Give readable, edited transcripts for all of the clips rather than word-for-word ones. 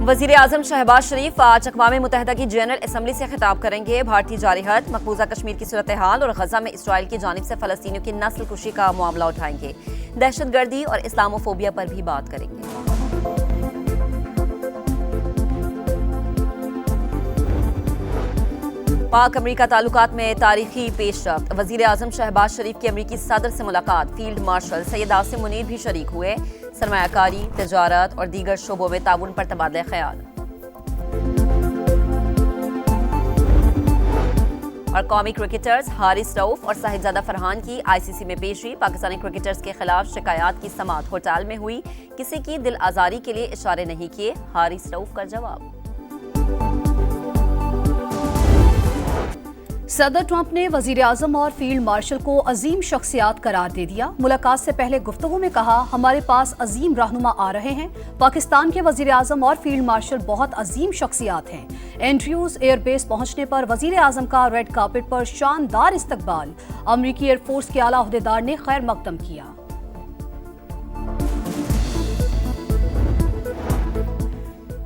वजीर आजम शहबाज शरीफ आज अक़वाम मुत्तहिदा की जनरल असम्बली से खिताब करेंगे। भारतीय जारहत, मकबूजा कश्मीर की सूरत हाल और गजा में इसराइल की जानिब से फ़लस्तीनियों की नस्ल कुशी का मामला उठाएंगे। दहशतगर्दी और इस्लामोफोबिया पर भी बात करेंगे। पाक अमरीका ताल्लुकात में तारीखी पेशरफ्त। वजीर आजम शहबाज शरीफ की अमरीकी सदर से मुलाकात। फील्ड मार्शल सैयद आसिम मुनीर भी शरीक हुए। सरमायाकारी, तजारत और दीगर शोबों में ताउन पर तबादला ख्याल। और कौमी क्रिकेटर्स हारिस रऊफ और साहिबजादा फरहान की ICC में पेशी। पाकिस्तानी क्रिकेटर्स के खिलाफ शिकायत की समाअत होटाल में हुई। किसी की दिल आजारी के लिए इशारे नहीं किए, हारिस रऊफ का जवाब। सदर ट्रंप ने वजीर आजम और फील्ड मार्शल को अजीम शख्सियात करार दे दिया। मुलाकात से पहले गुफ्तगू में कहा, हमारे पास अजीम रहनुमा आ रहे हैं। पाकिस्तान के वजीर आजम और फील्ड मार्शल बहुत अजीम शख्सियात हैं। एंड्रयूज एयरबेस पहुंचने पर वजीर आजम का रेड कार्पेट पर शानदार इस्तकबाल। अमरीकी एयरफोर्स के आला ओहदेदार ने खैर मकदम किया।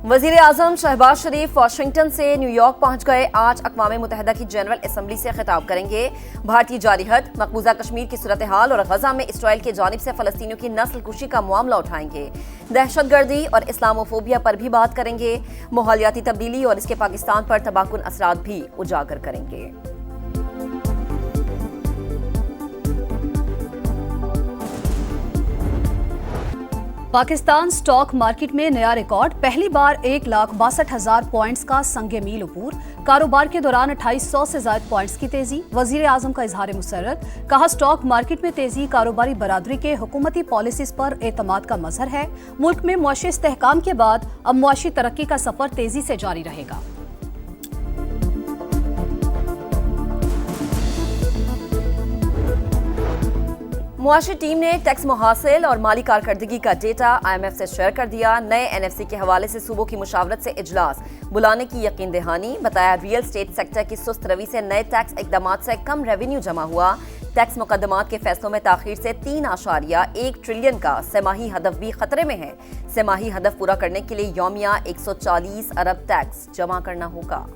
वजीर आजम शहबाज शरीफ वाशिंगटन से न्यूयॉर्क पहुंच गए। आज अक़वाम मुत्तहिदा की जनरल असम्बली से खिताब करेंगे। भारतीय जारहत, मकबूजा कश्मीर की सूरत हाल और गजा में इसराइल की जानिब से फ़लस्तीनियों की नस्ल कुशी का मामला उठाएंगे। दहशतगर्दी और इस्लामोफोबिया पर भी बात करेंगे। माहौलियाती तब्दीली और इसके पाकिस्तान पर तबाहकुन असरात भी उजागर करेंगे। पाकिस्तान स्टॉक मार्केट में नया रिकॉर्ड। पहली बार 1,62,000 पॉइंट्स का संगे मील उपूर। कारोबार के दौरान 2800 से ज्यादा पॉइंट्स की तेजी। वजीर आजम का इजहार मुसर्रत। कहा, स्टॉक मार्केट में तेजी कारोबारी बरादरी के हुकूमती पॉलिसीज पर एतमाद का मजहर है। मुल्क में मुआशी इस्तेहकाम के बाद अब मुआशी तरक्की का सफर तेजी से जारी रहेगा। मुआशी टीम ने टैक्स मुहासिल और माली कारकर्दगी का डेटा IMF से शेयर कर दिया। नए NFC के हवाले से सूबों की मुशावरत से इजलास बुलाने की यकीन दहानी। बताया, रियल स्टेट सेक्टर की सुस्त रवि से नए टैक्स इकदामात से कम रेवेन्यू जमा हुआ। टैक्स मुकदमात के फैसलों में ताखीर से 3.1 ट्रिलियन का सेमाही हदफ भी खतरे में है। सेमाही हदफ पूरा करने के लिए यौमिया 140 अरब टैक्स जमा करना होगा।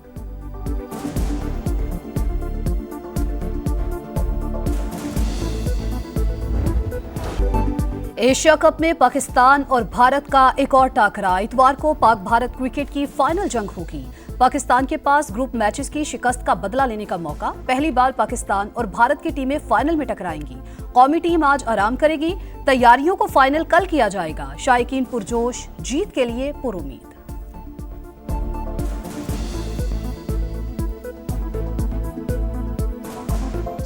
एशिया कप में पाकिस्तान और भारत का एक और टाकरा। इतवार को पाक भारत क्रिकेट की फाइनल जंग होगी। पाकिस्तान के पास ग्रुप मैचेस की शिकस्त का बदला लेने का मौका। पहली बार पाकिस्तान और भारत की टीमें फाइनल में टकराएंगी। कौमी टीम आज आराम करेगी। तैयारियों को फाइनल कल किया जाएगा। शायकीन पुरजोश, जीत के लिए पुरुमीद।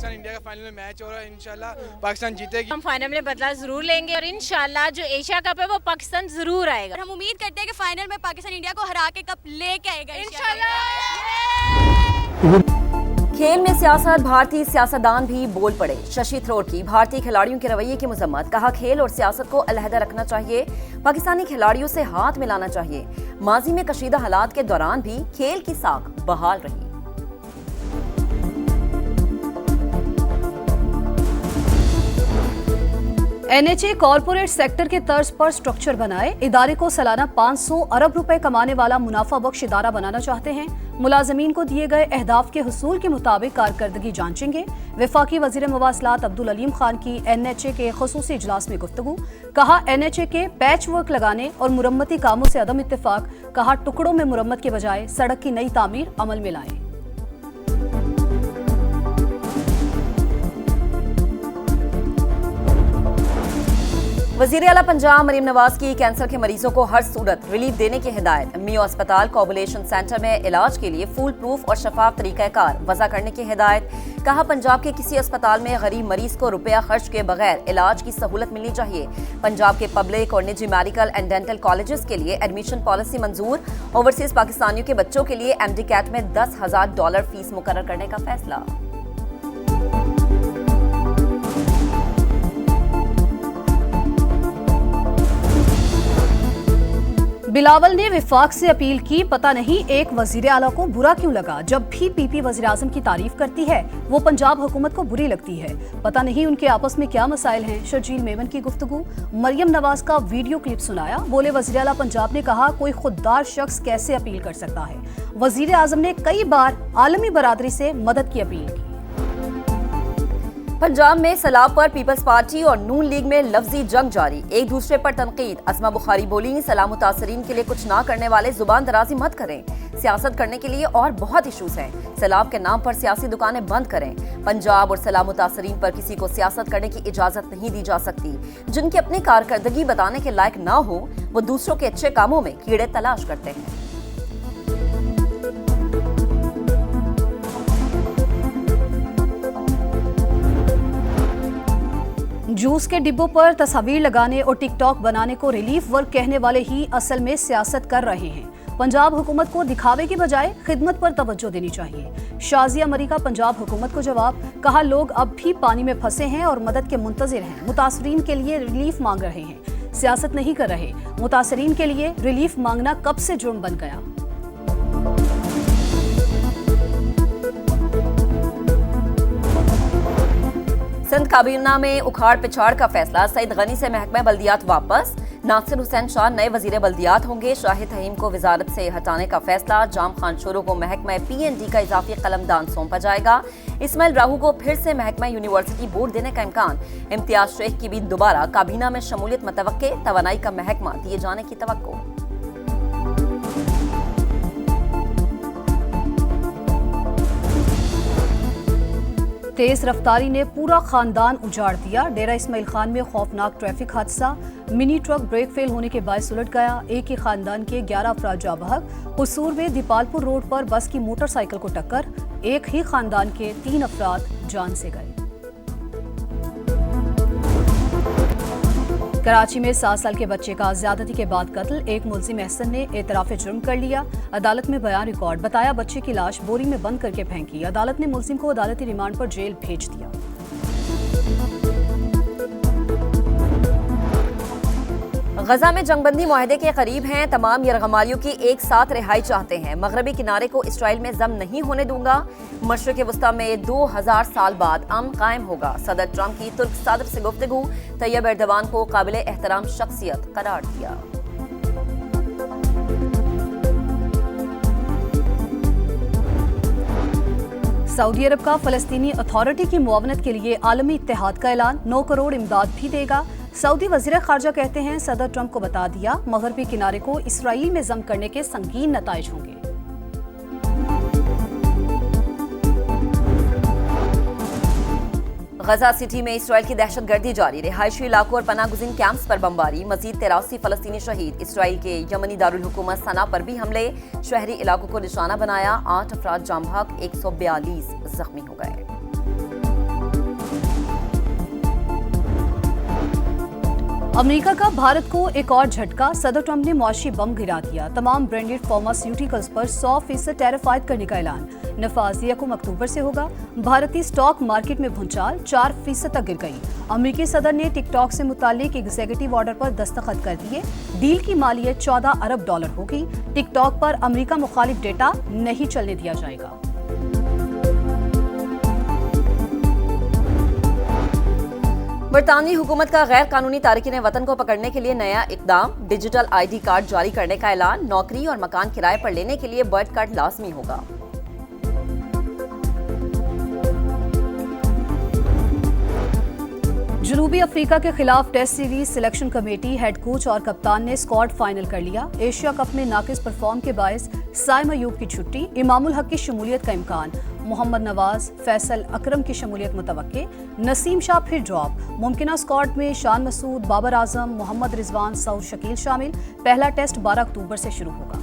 इंडिया का फाइनल में मैच हो रहा है, इंशाल्लाह पाकिस्तान जीतेगी। हम फाइनल में बदला जरूर लेंगे और इंशाल्लाह जो एशिया कप है वो पाकिस्तान जरूर आएगा। हम उम्मीद करते हैं कि फाइनल में पाकिस्तान इंडिया को हरा के कप लेके आएगा इंशाल्लाह। खेल में सियासत, भारतीय सियासतदान भी बोल पड़े। शशि थरूर की भारतीय खिलाड़ियों के रवैये की मजम्मत। कहा, खेल और सियासत को अलहदा रखना चाहिए। पाकिस्तानी खिलाड़ियों से हाथ मिलाना चाहिए। माजी में कशीदा हालात के दौरान भी खेल की साख बहाल रही। NHA कॉरपोरेट सेक्टर के तर्ज पर स्ट्रक्चर बनाए। इदारे को सालाना 500 अरब रुपए कमाने वाला मुनाफा बख्श इदारा बनाना चाहते हैं। मुलाजमीन को दिए गए अहदाफ के हुसूल के मुताबिक कारकर्दगी जांचेंगे। वफाकी वजीर मवासलात अब्दुल अलीम खान की NHA के खसूसी इजलास में गुफ्तगू। कहा, NHA के पैच वर्क लगाने और मुरम्मती कामों से अदम इत्तेफाक। कहा, टुकड़ों में मुरम्मत के बजाय सड़क की नई तामीर अमल में लाएं। वज़ीर आला पंजाब मरीम नवाज की कैंसर के मरीजों को हर सूरत रिलीफ देने की हिदायत। मियो अस्पताल कोबुलेशन सेंटर में इलाज के लिए फुल प्रूफ और शफाफ तरीक़ाकार वज़ा करने की हिदायत। कहा, पंजाब के किसी अस्पताल में गरीब मरीज को रुपया खर्च के बगैर इलाज की सहूलत मिलनी चाहिए। पंजाब के पब्लिक और निजी मेडिकल एंड डेंटल कॉलेजेस के लिए एडमिशन पॉलिसी मंजूर। ओवरसीज पाकिस्तानियों के बच्चों के लिए MD-CAT में $10,000 फीस मुकर्रर करने का फैसला। बिलावल ने विफाक से अपील की, पता नहीं एक वजीर आला को बुरा क्यों लगा। जब भी पीपी वजीर आजम की तारीफ करती है वो पंजाब हुकूमत को बुरी लगती है। पता नहीं उनके आपस में क्या मसाइल हैं। शर्जील मेमन की गुफ्तगू। मरियम नवाज का वीडियो क्लिप सुनाया। बोले, वजीर आला पंजाब ने कहा, कोई खुददार शख्स कैसे अपील कर सकता है। वजीर आजम ने कई बार आलमी बरादरी से मदद की अपील की। पंजाब में सैलाब पर पीपल्स पार्टी और नून लीग में लफ्जी जंग जारी। एक दूसरे पर तनकीद। असमा बुखारी बोली, सैलाब मुतासरीन के लिए कुछ ना करने वाले जुबान दराजी मत करें। सियासत करने के लिए और बहुत इशूज हैं। सैलाब के नाम पर सियासी दुकानें बंद करें। पंजाब और सैलाब मुतासरीन पर किसी को सियासत करने की इजाजत नहीं दी जा सकती। जिनकी अपनी कारकर्दगी बताने के लायक ना हो वो दूसरों के अच्छे कामों में कीड़े तलाश करते हैं। जूस के डिब्बों पर तस्वीर लगाने और टिकटॉक बनाने को रिलीफ वर्क कहने वाले ही असल में सियासत कर रहे हैं। पंजाब हुकूमत को दिखावे की बजाय खिदमत पर तवज्जो देनी चाहिए। शाजिया मरी का पंजाब हुकूमत को जवाब। कहा, लोग अब भी पानी में फंसे हैं और मदद के मुंतजिर हैं। मुतासरीन के लिए रिलीफ मांग रहे हैं, सियासत नहीं कर रहे। मुतासरीन के लिए रिलीफ मांगना कब से जुर्म बन गया। सिंध काबीना में उखाड़ पिछाड़ का फैसला। सईद गनी से महकमा बल्दियात वापस। नासिर हुसैन शाह नए वजीर बल्दियात होंगे। शाहिद तहीम को वजारत से हटाने का फैसला। जाम खान शोरो को महकमा PND का इजाफी कलमदान सौंपा जाएगा। इस्माइल राहू को फिर से महकमा यूनिवर्सिटी बोर्ड देने का इम्कान। इम्तियाज शेख की भी दोबारा काबीना में शमूलियत मतवक्के। तवानाई का महकमा दिए जाने की तवक्को। तेज रफ्तारी ने पूरा खानदान उजाड़ दिया। डेरा इस्माइल खान में खौफनाक ट्रैफिक हादसा। मिनी ट्रक ब्रेक फेल होने के बायस उलट गया। एक ही खानदान के 11 अफराद जाँ बहक। कसूर में दीपालपुर रोड पर बस की मोटरसाइकिल को टक्कर। एक ही खानदान के 3 अफराद जान से गए। कराची में 7 साल के बच्चे का ज्यादती के बाद कत्ल। एक मुलजिम एहसन ने एतराफ जुर्म कर लिया। अदालत में बयान रिकॉर्ड। बताया, बच्चे की लाश बोरी में बंद करके फेंकी। अदालत ने मुलजिम को अदालती रिमांड पर जेल भेज दिया। गजा में जंगबंदी मुआहदे के करीब हैं। तमाम यरगमालियों की एक साथ रिहाई चाहते हैं। मगरबी किनारे को इसराइल में जम नहीं होने दूंगा। मशरिक वस्ता में 2000 साल बाद अमन कायम होगा। सदर ट्रंप की तुर्क सदर से गुफ्तगू। तैयब एर्दवान को काबिल एहतराम शख्सियत करार दिया। सऊदी अरब का फलस्तीनी अथॉरिटी की मुआवनत के लिए आलमी इत्तेहाद का ऐलान। 9 करोड़ इमदाद भी देगा। सऊदी वजीर खारजा कहते हैं, सदर ट्रंप को बता दिया, मगरबी किनारे को इसराइल में जम करने के संगीन नताइज होंगे। गजा सिटी में इसराइल की दहशतगर्दी जारी। रिहायशी इलाकों और पनागुज़ीन कैंप्स पर बमबारी। मजीद 83 फलस्तीनी शहीद। इसराइल के यमनी दारुल हुकूमत सना पर भी हमले। शहरी इलाकों को निशाना बनाया। 8 अफराद जाम बहक। 142 जख्मी हो गए। अमेरिका का भारत को एक और झटका। सदर ट्रंप ने मुआशी बम गिरा दिया। तमाम ब्रांडेड फार्मास्यूटिकल्स पर 100% टैरिफ आयद करने का ऐलान। नफाज यकम अक्टूबर से होगा। भारतीय स्टॉक मार्केट में भूचाल 4% तक गिर गई। अमेरिकी सदर ने टिकटॉक से मुतालिक एग्जीक्यूटिव ऑर्डर पर दस्तखत कर दिए। डील की मालियत $14 अरब होगी। टिकटॉक पर अमेरिका मुखालिफ डेटा नहीं चलने दिया जाएगा। बरतानवी हुकूमत का गैर कानूनी तारकीन वतन को पकड़ने के लिए नया इकदाम। डिजिटल ID कार्ड जारी करने का ऐलान। नौकरी और मकान किराए पर लेने के लिए बर्थ कार्ड लाजमी होगा। जनूबी अफ्रीका के खिलाफ test series selection committee, head coach और कप्तान ने स्क्वाड फाइनल कर लिया। एशिया कप में नाकिस परफॉर्म के बायस साइम अयूब की छुट्टी। इमामुल हक की शमूलियत का इम्कान। मोहम्मद नवाज, फैसल अकरम की शमूलियत मुतवक्के। नसीम शाह फिर ड्रॉप। मुमकिना स्क्वाड में शान मसूद, बाबर आजम, मोहम्मद रिजवान, सऊद शकील शामिल। पहला टेस्ट 12 अक्टूबर से शुरू होगा।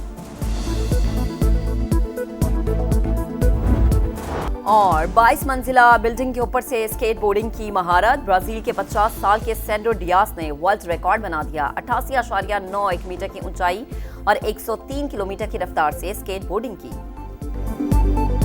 और 22 मंजिला बिल्डिंग के ऊपर से स्केट बोर्डिंग की महारत। ब्राजील के 50 साल के सेंड्रो डियास ने वर्ल्ड रिकॉर्ड बना दिया। 88.91 मीटर की ऊंचाई और 103 किलोमीटर की रफ्तार से स्केट बोर्डिंग की।